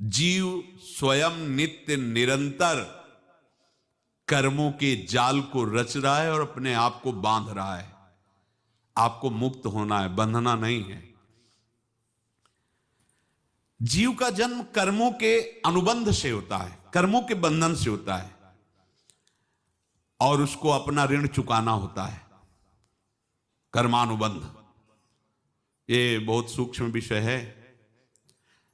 जीव स्वयं नित्य निरंतर कर्मों के जाल को रच रहा है और अपने आप को बांध रहा है। आपको मुक्त होना है, बंधना नहीं है। जीव का जन्म कर्मों के अनुबंध से होता है, कर्मों के बंधन से होता है, और उसको अपना ऋण चुकाना होता है। कर्मानुबंध ये बहुत सूक्ष्म विषय है।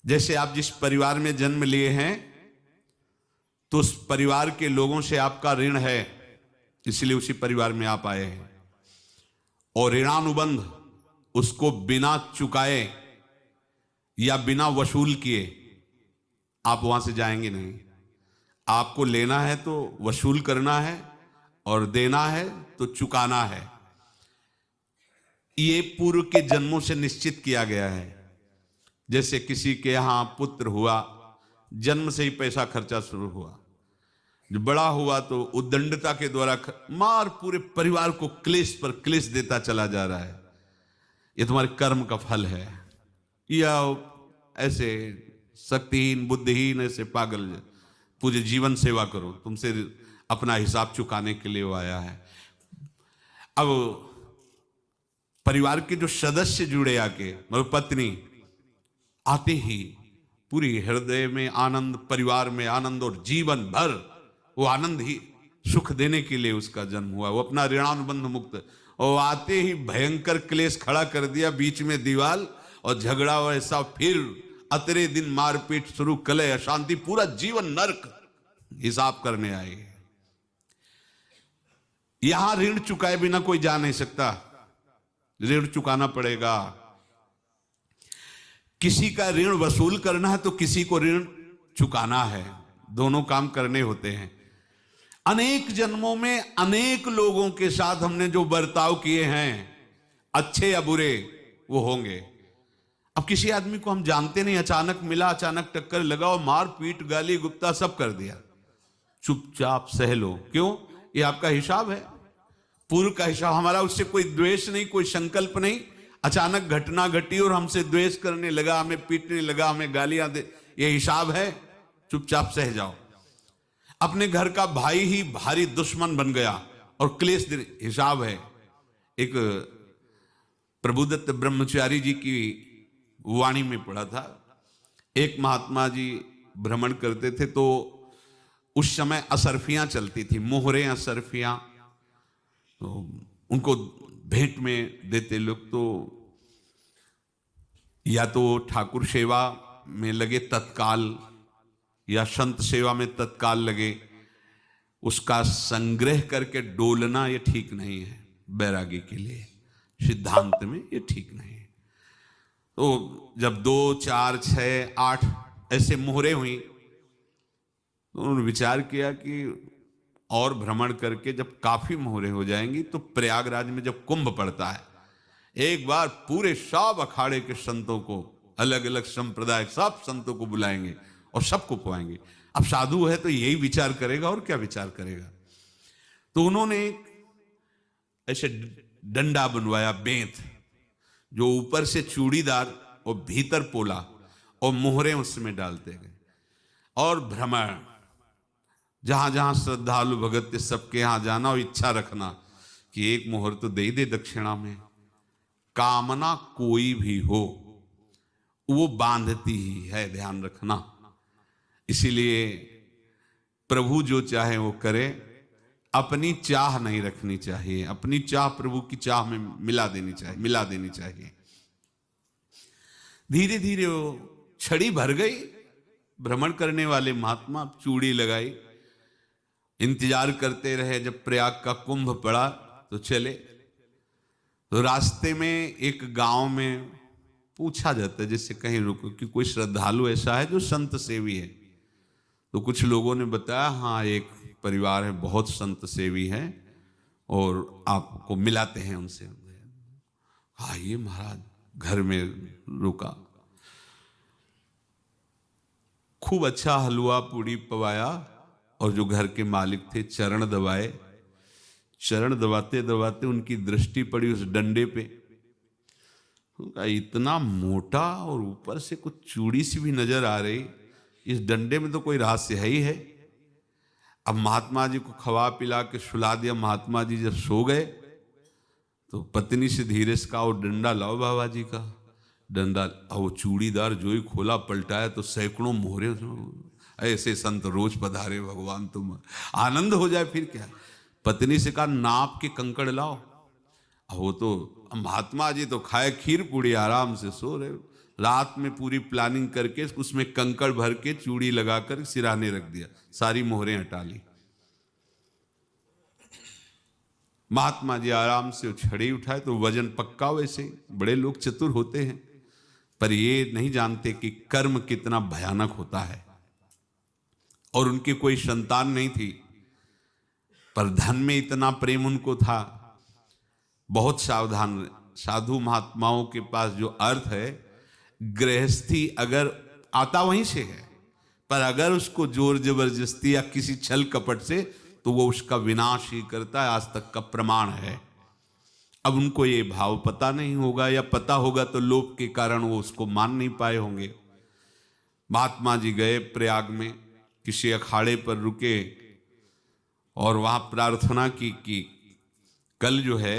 जैसे आप जिस परिवार में जन्म लिए हैं तो उस परिवार के लोगों से आपका ऋण है, इसलिए उसी परिवार में आप आए हैं। और ऋणानुबंध उसको बिना चुकाए या बिना वसूल किए आप वहां से जाएंगे नहीं। आपको लेना है तो वसूल करना है, और देना है तो चुकाना है। ये पूर्व के जन्मों से निश्चित किया गया है। जैसे किसी के यहां पुत्र हुआ, जन्म से ही पैसा खर्चा शुरू हुआ, जो बड़ा हुआ तो उद्दंडता के द्वारा मार पूरे परिवार को क्लेश पर क्लेश देता चला जा रहा है। ये तुम्हारे कर्म का फल है। या ऐसे शक्तिहीन बुद्धिहीन ऐसे पागल पूरे जीवन सेवा करो, तुमसे अपना हिसाब चुकाने के लिए वो आया है। अब परिवार के जो सदस्य जुड़े आके, मतलब पत्नी आते ही पूरी हृदय में आनंद, परिवार में आनंद, और जीवन भर वो आनंद ही सुख देने के लिए उसका जन्म हुआ। वो अपना ऋणानुबंध मुक्त, और आते ही भयंकर क्लेश खड़ा कर दिया, बीच में दीवाल और झगड़ा वैसा, फिर अतरे दिन मारपीट शुरू, कलह अशांति, पूरा जीवन नरक हिसाब करने आए। यहां ऋण चुकाए बिना कोई जा नहीं सकता, ऋण चुकाना पड़ेगा। किसी का ऋण वसूल करना है तो किसी को ऋण चुकाना है, दोनों काम करने होते हैं। अनेक जन्मों में अनेक लोगों के साथ हमने जो बर्ताव किए हैं, अच्छे या बुरे, वो होंगे। अब किसी आदमी को हम जानते नहीं, अचानक मिला, अचानक टक्कर लगा और मार पीट गाली गुप्ता सब कर दिया, चुपचाप सह लो। क्यों? ये आपका हिसाब है, पूर्व का हिसाब। हमारा उससे कोई द्वेष नहीं, कोई संकल्प नहीं। अचानक घटना घटी और हमसे द्वेष करने लगा, हमें पीटने लगा, हमें गालियां दे, ये हिसाब है, चुपचाप सह जाओ। अपने घर का भाई ही भारी दुश्मन बन गया और क्लेश, हिसाब है। एक प्रभुदत्त ब्रह्मचारी जी की वाणी में पढ़ा था, एक महात्मा जी भ्रमण करते थे तो उस समय असरफियां चलती थी, मोहरे असरफियां, तो उनको भेंट में देते लोग। तो या तो ठाकुर सेवा में लगे तत्काल, या संत सेवा में तत्काल लगे, उसका संग्रह करके डोलना ये ठीक नहीं है। बैरागी के लिए सिद्धांत में ये ठीक नहीं है। तो जब 2, 4, 6, 8 ऐसे मोहरे हुई तो उन्होंने विचार किया कि और भ्रमण करके जब काफी मोहरे हो जाएंगी तो प्रयागराज में जब कुंभ पड़ता है, एक बार पूरे सब अखाड़े के संतों को, अलग अलग संप्रदाय सब संतों को बुलाएंगे और सबको पुआएंगे। अब साधु है तो यही विचार करेगा, और क्या विचार करेगा। तो उन्होंने ऐसे डंडा बनवाया, बेंत, जो ऊपर से चूड़ीदार और भीतर पोला, और मोहरे उसमें डालते गए। और भ्रमण, जहां जहां श्रद्धालु भगत थे सबके यहां जाना और इच्छा रखना कि एक मोहर तो दे दे दक्षिणा में। कामना कोई भी हो वो बांधती ही है, ध्यान रखना। इसीलिए प्रभु जो चाहे वो करे, अपनी चाह नहीं रखनी चाहिए, अपनी चाह प्रभु की चाह में मिला देनी चाहिए। धीरे धीरे वो छड़ी भर गई। भ्रमण करने वाले महात्मा चूड़ी लगाई, इंतजार करते रहे। जब प्रयाग का कुंभ पड़ा तो चले। तो रास्ते में एक गांव में पूछा जाता है, जैसे कहीं रुको कि कोई श्रद्धालु ऐसा है जो संत सेवी है। तो कुछ लोगों ने बताया, हाँ एक परिवार है, बहुत संत सेवी है, और आपको मिलाते हैं उनसे। आइए महाराज, घर में रुका, खूब अच्छा हलवा पूड़ी पवाया, और जो घर के मालिक थे चरण दबाए। चरण दबाते दबाते उनकी दृष्टि पड़ी उस डंडे पे, इतना मोटा और ऊपर से कुछ चूड़ी सी भी नजर आ रही। इस डंडे में तो कोई रहस्य है ही है। अब महात्मा जी को खवा पिला के सुला दिया। महात्मा जी जब सो गए तो पत्नी से धीरे से कहा, वो डंडा लाओ बाबा जी का। डंडा, वो चूड़ीदार जो ही खोला पलटाया तो सैकड़ों मोहरे। ऐसे संत रोज पधारे भगवान, तुम आनंद हो जाए फिर क्या। पत्नी से कहा, नाप के कंकड़ लाओ। वो तो महात्मा जी तो खाए खीर पूड़ी, आराम से सो रहे। रात में पूरी प्लानिंग करके उसमें कंकड़ भर के चूड़ी लगाकर सिराने रख दिया, सारी मोहरें हटा ली। महात्मा जी आराम से छड़ी उठाए तो वजन पक्का। वैसे बड़े लोग चतुर होते हैं, पर ये नहीं जानते कि कर्म कितना भयानक होता है। और उनकी कोई संतान नहीं थी, पर धन में इतना प्रेम उनको था। बहुत सावधान। साधु महात्माओं के पास जो अर्थ है, गृहस्थी अगर आता वहीं से है, पर अगर उसको जोर जबरदस्ती या किसी छल कपट से, तो वो उसका विनाश ही करता है। आज तक का प्रमाण है। अब उनको ये भाव पता नहीं होगा, या पता होगा तो लोभ के कारण वो उसको मान नहीं पाए होंगे। महात्मा जी गए प्रयाग में, किसी अखाड़े पर रुके और वहां प्रार्थना की कि कल जो है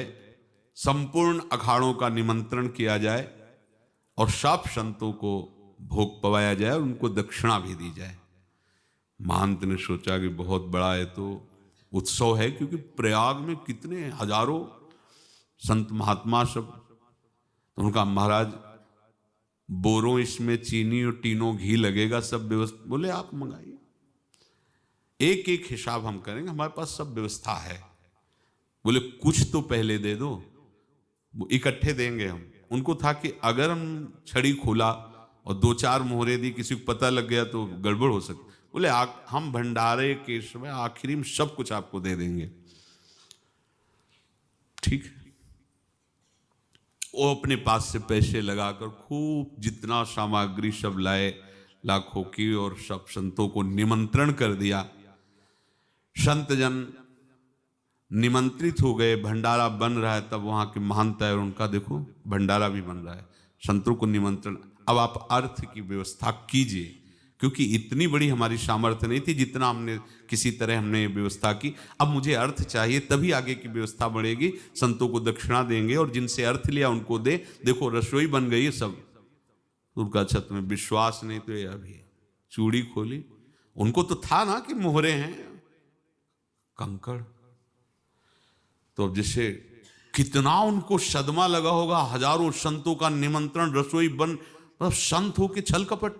संपूर्ण अखाड़ों का निमंत्रण किया जाए और सब संतों को भोग पवाया जाए और उनको दक्षिणा भी दी जाए। महंत ने सोचा कि बहुत बड़ा है तो उत्सव है, क्योंकि प्रयाग में कितने हजारों संत महात्मा सब। तो उनका, महाराज बोरों इसमें चीनी और टीनों घी लगेगा, सब व्यवस्था। बोले आप मंगाइए, एक एक हिसाब हम करेंगे, हमारे पास सब व्यवस्था है। बोले कुछ तो पहले दे दो, वो इकट्ठे देंगे हम। उनको था कि अगर हम छड़ी खोला और दो चार मोहरे दी, किसी को पता लग गया तो गड़बड़ हो सकती। बोले हम भंडारे के समय आखिरी में सब कुछ आपको दे देंगे। ठीक है। वो अपने पास से पैसे लगाकर खूब जितना सामग्री सब लाए, लाखों की, और सब संतों को निमंत्रण कर दिया। संत जन निमंत्रित हो गए, भंडारा बन रहा है। तब वहां के महंत है और उनका देखो भंडारा भी बन रहा है, संतों को निमंत्रण। अब आप अर्थ की व्यवस्था कीजिए, क्योंकि इतनी बड़ी हमारी सामर्थ्य नहीं थी जितना हमने किसी तरह हमने व्यवस्था की। अब मुझे अर्थ चाहिए, तभी आगे की व्यवस्था बढ़ेगी। संतों को दक्षिणा देंगे और जिनसे अर्थ लिया उनको दे। देखो रसोई बन गई है सब। उनका, अच्छा तुम्हें विश्वास नहीं तो ये अभी चूड़ी खोली। उनको तो था ना कि मोहरे हैं, कंकड़। तो अब जैसे कितना उनको सदमा लगा होगा। हजारों संतों का निमंत्रण, रसोई बन, मतलब संत हो के छल कपट।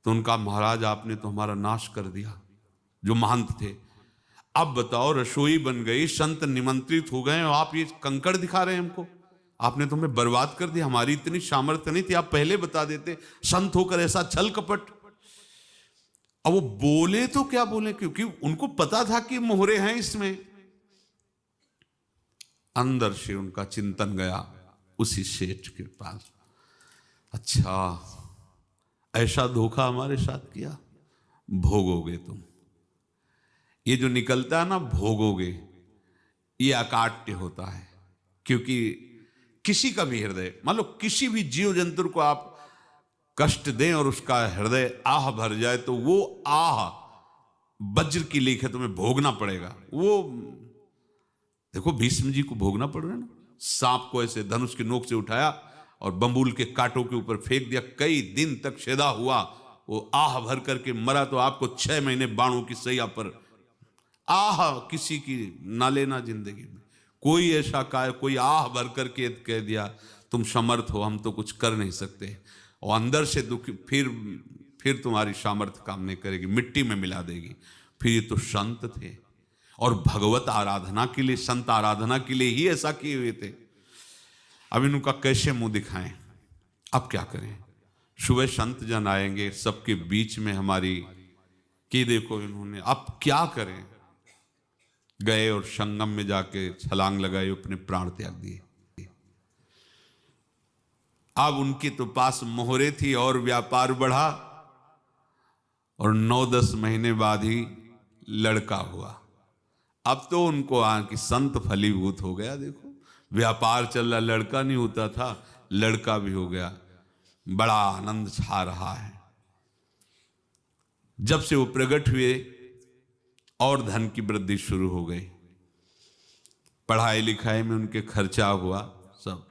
तो उनका, महाराज आपने तो हमारा नाश कर दिया, जो महंत थे। अब बताओ, रसोई बन गई, संत निमंत्रित हो गए और आप ये कंकड़ दिखा रहे हैं हमको। आपने तो हमें बर्बाद कर दिया। हमारी इतनी सामर्थ्य नहीं थी, आप पहले बता देते। संत होकर ऐसा छल कपट। अब वो बोले तो क्या बोले, क्योंकि उनको पता था कि मोहरे हैं इसमें। अंदर से उनका चिंतन गया उसी सेठ के पास, अच्छा ऐसा धोखा हमारे साथ किया, भोगोगे तुम। ये जो निकलता है ना भोगोगे, ये अकाट्य होता है। क्योंकि किसी का भी हृदय, मान लो किसी भी जीव जंतु को आप कष्ट दें और उसका हृदय आह भर जाए, तो वो आह वज्र की लीक है, तुम्हें भोगना पड़ेगा। वो देखो भीष्म जी को भोगना पड़ रहा है ना। सांप को ऐसे धनुष की नोक से उठाया और बंबूल के कांटों के ऊपर फेंक दिया, कई दिन तक शेदा हुआ, वो आह भर करके मरा। तो आपको 6 महीने बाणों की सैया पर आह किसी की ना लेना जिंदगी में। कोई ऐसा कोई आह भर करके कह दिया तुम समर्थ हो, हम तो कुछ कर नहीं सकते, और अंदर से दुखी, फिर तुम्हारी सामर्थ्य काम नहीं करेगी, मिट्टी में मिला देगी। फिर ये तो संत थे और भगवत आराधना के लिए, संत आराधना के लिए ही ऐसा किए हुए थे। अब इनका कैसे मुंह दिखाएं, अब क्या करें। सुबह संत जन आएंगे, सबके बीच में हमारी कि देखो इन्होंने, अब क्या करें। गए और संगम में जाके छलांग लगाई, अपने प्राण त्याग दिए। अब उनके तो पास मोहरे थी और व्यापार बढ़ा, और 9-10 महीने बाद ही लड़का हुआ। अब तो उनको कि संत फलीभूत हो गया। देखो व्यापार चल रहा, लड़का नहीं होता था, लड़का भी हो गया, बड़ा आनंद छा रहा है। जब से वो प्रकट हुए और धन की वृद्धि शुरू हो गई, पढ़ाई लिखाई में उनके खर्चा हुआ सब,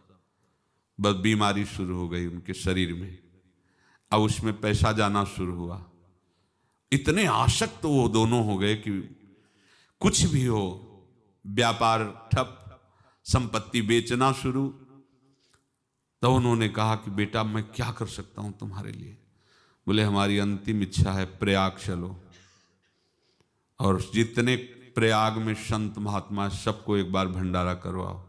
बस बीमारी शुरू हो गई उनके शरीर में, अब उसमें पैसा जाना शुरू हुआ। इतने आसक्त तो वो दोनों हो गए कि कुछ भी हो, व्यापार ठप, संपत्ति बेचना शुरू। तो उन्होंने कहा कि बेटा मैं क्या कर सकता हूं तुम्हारे लिए? बोले हमारी अंतिम इच्छा है प्रयाग चलो, और जितने प्रयाग में संत महात्मा सबको एक बार भंडारा करवाओ,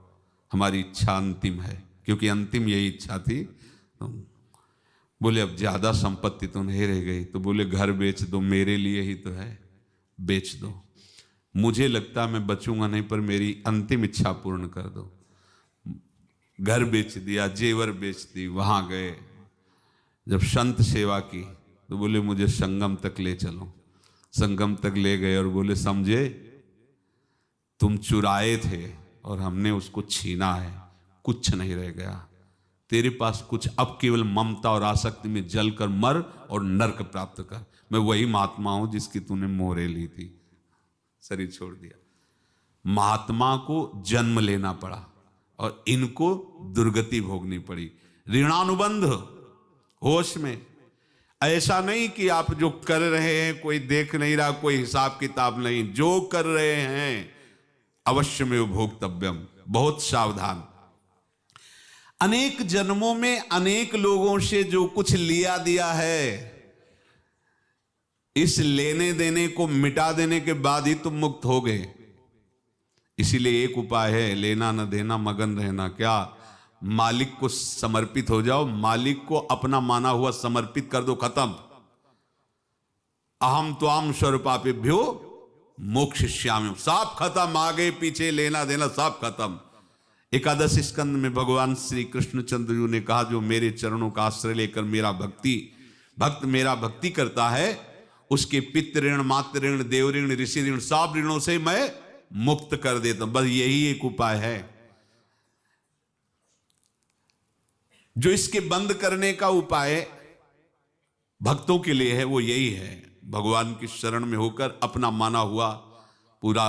हमारी इच्छा अंतिम है, क्योंकि अंतिम यही इच्छा थी। तो बोले अब ज्यादा संपत्ति तो नहीं रह गई, तो बोले घर बेच दो, मेरे लिए ही तो है, बेच दो, मुझे लगता मैं बचूंगा नहीं, पर मेरी अंतिम इच्छा पूर्ण कर दो। घर बेच दिया, जेवर बेच दी, वहां गए, जब संत सेवा की तो बोले मुझे संगम तक ले चलो। संगम तक ले गए और बोले समझे तुम चुराए थे और हमने उसको छीना है, कुछ नहीं रह गया तेरे पास कुछ, अब केवल ममता और आसक्ति में जल कर मर और नरक प्राप्त कर। मैं वही महात्मा हूं जिसकी तूने मोहरे ली थी, शरीर छोड़ दिया। महात्मा को जन्म लेना पड़ा और इनको दुर्गति भोगनी पड़ी। ऋणानुबंध होश में, ऐसा नहीं कि आप जो कर रहे हैं कोई देख नहीं रहा, कोई हिसाब किताब नहीं, जो कर रहे हैं अवश्य में भोक्तव्यम, बहुत सावधान। अनेक जन्मों में अनेक लोगों से जो कुछ लिया दिया है, इस लेने देने को मिटा देने के बाद ही तुम मुक्त हो गए। इसीलिए एक उपाय है, लेना न देना मगन रहना। क्या? मालिक को समर्पित हो जाओ, मालिक को अपना माना हुआ समर्पित कर दो, खत्म। अहम त्वाम स्वरूपापेभ्यो मोक्षयिष्यामि, सब खत्म, आगे पीछे लेना देना सब खत्म। एकादश स्कंद में भगवान श्री कृष्णचंद्र जी ने कहा जो मेरे चरणों का आश्रय लेकर भक्त मेरा भक्ति करता है, उसके पितृ ऋण, मातृ ऋण, देव ऋण, ऋषि ऋण, सब ऋणों से मैं मुक्त कर देता हूं। बस यही एक उपाय है जो इसके बंद करने का उपाय भक्तों के लिए है, वो यही है, भगवान की शरण में होकर अपना माना हुआ पूरा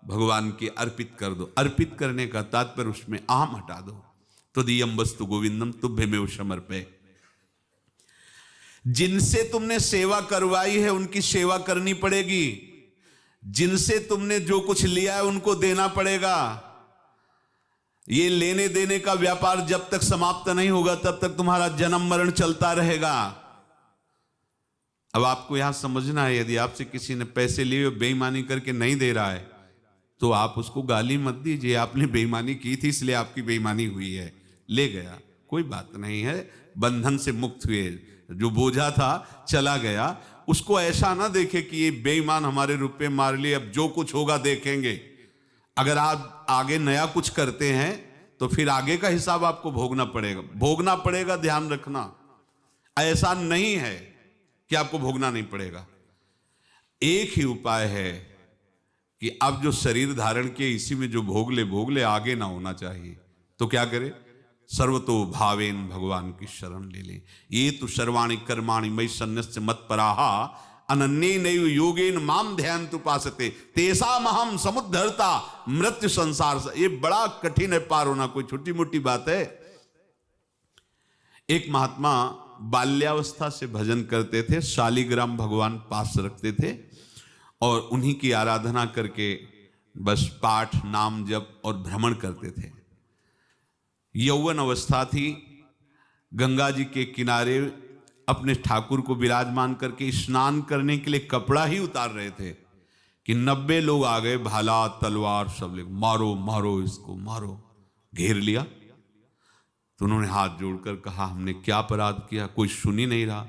भगवान के अर्पित कर दो। अर्पित करने का तात्पर्य उसमें अहम हटा दो। त्वदीयं वस्तु गोविंदम तुभ्यमेव समर्पये। जिनसे तुमने सेवा करवाई है उनकी सेवा करनी पड़ेगी, जिनसे तुमने जो कुछ लिया है उनको देना पड़ेगा। ये लेने देने का व्यापार जब तक समाप्त नहीं होगा तब तक तुम्हारा जन्म मरण चलता रहेगा। अब आपको यहां समझना है, यदि आपसे किसी ने पैसे लिए बेईमानी करके नहीं दे रहा है तो आप उसको गाली मत दीजिए, आपने बेईमानी की थी इसलिए आपकी बेईमानी हुई है, ले गया, कोई बात नहीं है, बंधन से मुक्त हुए, जो बोझा था चला गया। उसको ऐसा ना देखे कि ये बेईमान हमारे रुपए मार लिए, अब जो कुछ होगा देखेंगे। अगर आप आगे नया कुछ करते हैं तो फिर आगे का हिसाब आपको भोगना पड़ेगा, ध्यान रखना। ऐसा नहीं है कि आपको भोगना नहीं पड़ेगा। एक ही उपाय है कि अब जो शरीर धारण किए इसी में जो भोग ले, आगे ना होना चाहिए। तो क्या करे? सर्वतो भावेन भगवान की शरण ले ले। ये तो सर्वाणि कर्माणि मयि सन्न्यस्य मत्पराहा अनन्ये नैव योगेन माम ध्यायन्तु उपासते तेषाम् अहं समुद्धर्ता मृत्यु संसार से। ये बड़ा कठिन है पार होना, कोई छोटी मोटी बात है। एक महात्मा बाल्यावस्था से भजन करते थे, शालिग्राम भगवान पास रखते थे और उन्हीं की आराधना करके बस पाठ, नाम, जप और भ्रमण करते थे। यौवन अवस्था थी, गंगा जी के किनारे अपने ठाकुर को विराजमान करके स्नान करने के लिए कपड़ा ही उतार रहे थे कि 90 लोग आ गए, भाला तलवार सब ले, मारो मारो इसको मारो, घेर लिया। तो उन्होंने हाथ जोड़कर कहा हमने क्या अपराध किया? कोई सुन ही नहीं रहा।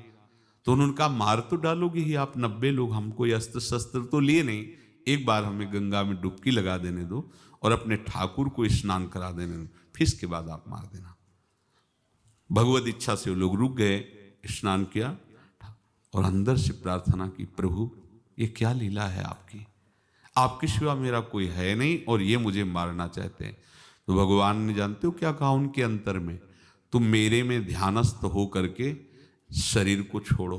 तो उन्होंने कहा मार तो डालोगे ही आप, 90 लोग, हम कोई अस्त्र शस्त्र तो लिए नहीं, एक बार हमें गंगा में डुबकी लगा देने दो और अपने ठाकुर को स्नान करा देने दो, फिर इसके बाद आप मार देना। भगवत इच्छा से वो लोग रुक गए, स्नान किया और अंदर से प्रार्थना की, प्रभु ये क्या लीला है आपकी, आपके सिवा मेरा कोई है नहीं और ये मुझे मारना चाहते हैं। तो भगवान ने जानते हो क्या कहा उनके अंतर में? तुम मेरे में ध्यानस्थ हो करके शरीर को छोड़ो,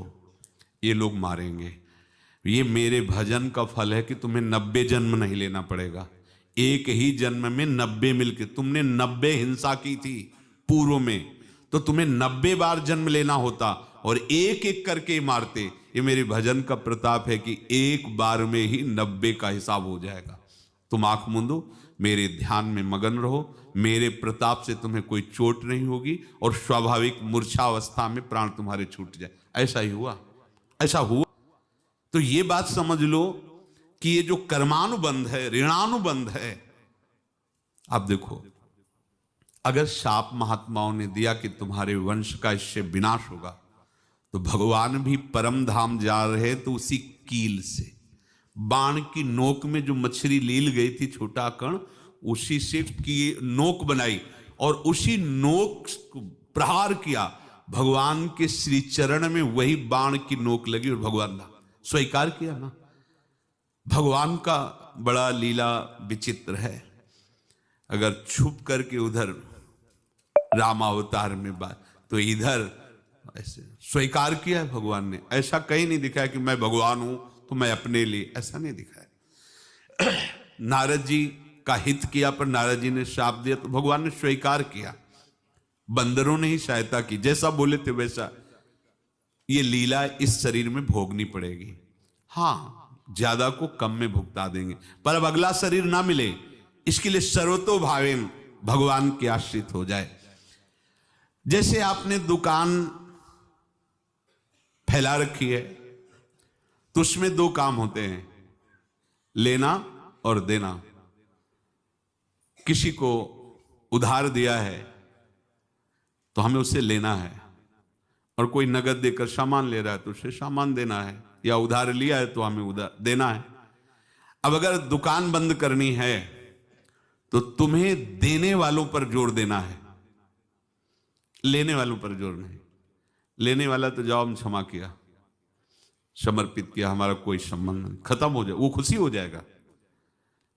ये लोग मारेंगे, ये मेरे भजन का फल है कि तुम्हें 90 जन्म नहीं लेना पड़ेगा। एक ही जन्म में 90 मिलके, तुमने 90 हिंसा की थी पूर्व में, तो तुम्हें 90 बार जन्म लेना होता और एक एक करके मारते। ये मेरे भजन का प्रताप है कि एक बार में ही 90 का हिसाब हो जाएगा। तुम आंख मूंदो, मेरे ध्यान में मगन रहो, मेरे प्रताप से तुम्हें कोई चोट नहीं होगी और स्वाभाविक मूर्छावस्था में प्राण तुम्हारे छूट जाए। ऐसा ही हुआ, ऐसा हुआ। तो ये बात समझ लो कि ये जो कर्मानुबंध है, ऋणानुबंध है। आप देखो, अगर शाप महात्माओं ने दिया कि तुम्हारे वंश का इससे विनाश होगा, तो भगवान भी परम धाम जा रहे तो उसी कील से, बाण की नोक में जो मछली लील गई थी, छोटा कण, उसी से की नोक बनाई और उसी नोक प्रहार किया। भगवान के श्री चरण में वही बाण की नोक लगी और भगवान ने स्वीकार किया ना। भगवान का बड़ा लीला विचित्र है। अगर छुप करके उधर रामावतार में बात, तो इधर ऐसे स्वीकार किया है भगवान ने। ऐसा कहीं नहीं दिखाया कि मैं भगवान हूं तो मैं अपने लिए, ऐसा नहीं दिखाया। नारद जी का हित किया पर नारद जी ने श्राप दिया तो भगवान ने स्वीकार किया। बंदरों ने ही सहायता की, जैसा बोले थे वैसा। ये लीला इस शरीर में भोगनी पड़ेगी। हाँ, ज्यादा को कम में भुगता देंगे, पर अब अगला शरीर ना मिले, इसके लिए सर्वतो भावेन भगवान के आश्रित हो जाए। जैसे आपने दुकान फैला रखी है तो उसमें दो काम होते हैं, लेना और देना। किसी को उधार दिया है तो हमें उसे लेना है, और कोई नगद देकर सामान ले रहा है तो उसे सामान देना है, या उधार लिया है तो हमें उधार देना है। अब अगर दुकान बंद करनी है तो तुम्हें देने वालों पर जोर देना है, लेने वालों पर जोर नहीं। लेने वाला तो जवाब क्षमा किया, समर्पित किया, हमारा कोई संबंध नहीं, खत्म हो जाए, वो खुशी हो जाएगा।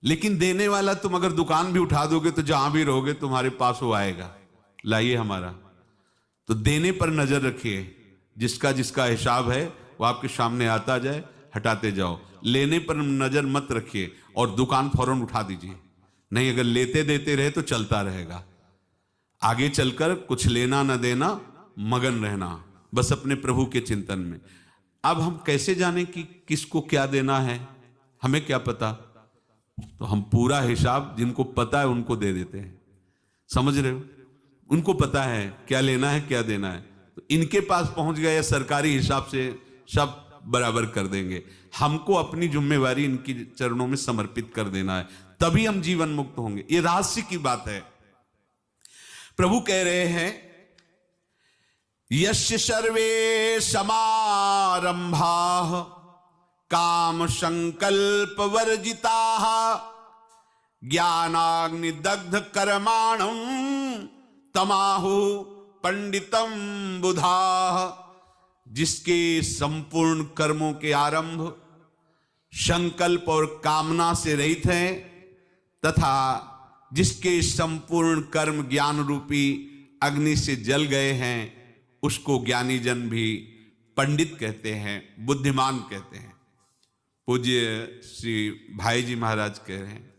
लेकिन देने वाला, तुम अगर दुकान भी उठा दोगे तो जहां भी रहोगे तुम्हारे पास वो आएगा, लाइए हमारा। तो देने पर नजर रखिए, जिसका जिसका हिसाब है वो आपके सामने आता जाए, हटाते जाओ। लेने पर नजर मत रखिए और दुकान फौरन उठा दीजिए, नहीं अगर लेते देते रहे तो चलता रहेगा। आगे चलकर कुछ लेना न देना, मगन रहना बस अपने प्रभु के चिंतन में। अब हम कैसे जाने कि किसको क्या देना है, हमें क्या पता? तो हम पूरा हिसाब जिनको पता है उनको दे देते हैं। समझ रहे हो? उनको पता है क्या लेना है क्या देना है, तो इनके पास पहुंच गए, सरकारी हिसाब से सब बराबर कर देंगे। हमको अपनी जिम्मेवारी इनकी चरणों में समर्पित कर देना है, तभी हम जीवन मुक्त होंगे। ये रहस्य की बात है। प्रभु कह रहे हैं, यस्य सर्वे समारंभाः काम संकल्प वर्जिताः ज्ञानाग्नि दग्ध कर्माणं तमाहु पंडितम बुधाः। जिसके संपूर्ण कर्मों के आरंभ संकल्प और कामना से रहित हैं, तथा जिसके संपूर्ण कर्म ज्ञान रूपी अग्नि से जल गए हैं, उसको ज्ञानी जन भी पंडित कहते हैं, बुद्धिमान कहते हैं। पूज्य श्री भाई जी महाराज कह रहे हैं,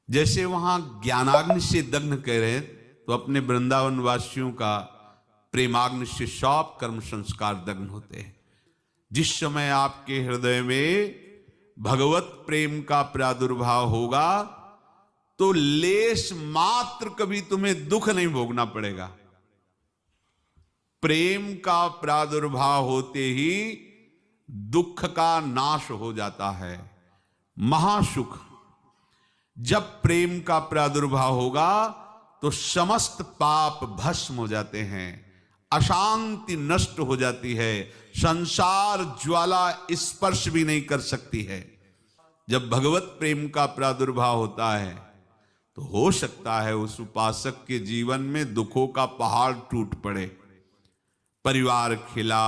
जैसे वहां ज्ञानाग्नि से दग्ध कह रहे हैं, तो अपने वृंदावन वासियों का प्रेमाग्नि से सब कर्म संस्कार दग्न होते हैं। जिस समय आपके हृदय में भगवत प्रेम का प्रादुर्भाव होगा तो लेश मात्र कभी तुम्हें दुख नहीं भोगना पड़ेगा। प्रेम का प्रादुर्भाव होते ही दुख का नाश हो जाता है, महासुख। जब प्रेम का प्रादुर्भाव होगा तो समस्त पाप भस्म हो जाते हैं, अशांति नष्ट हो जाती है, संसार ज्वाला स्पर्श भी नहीं कर सकती है। जब भगवत प्रेम का प्रादुर्भाव होता है तो हो सकता है उस उपासक के जीवन में दुखों का पहाड़ टूट पड़े, परिवार खिला,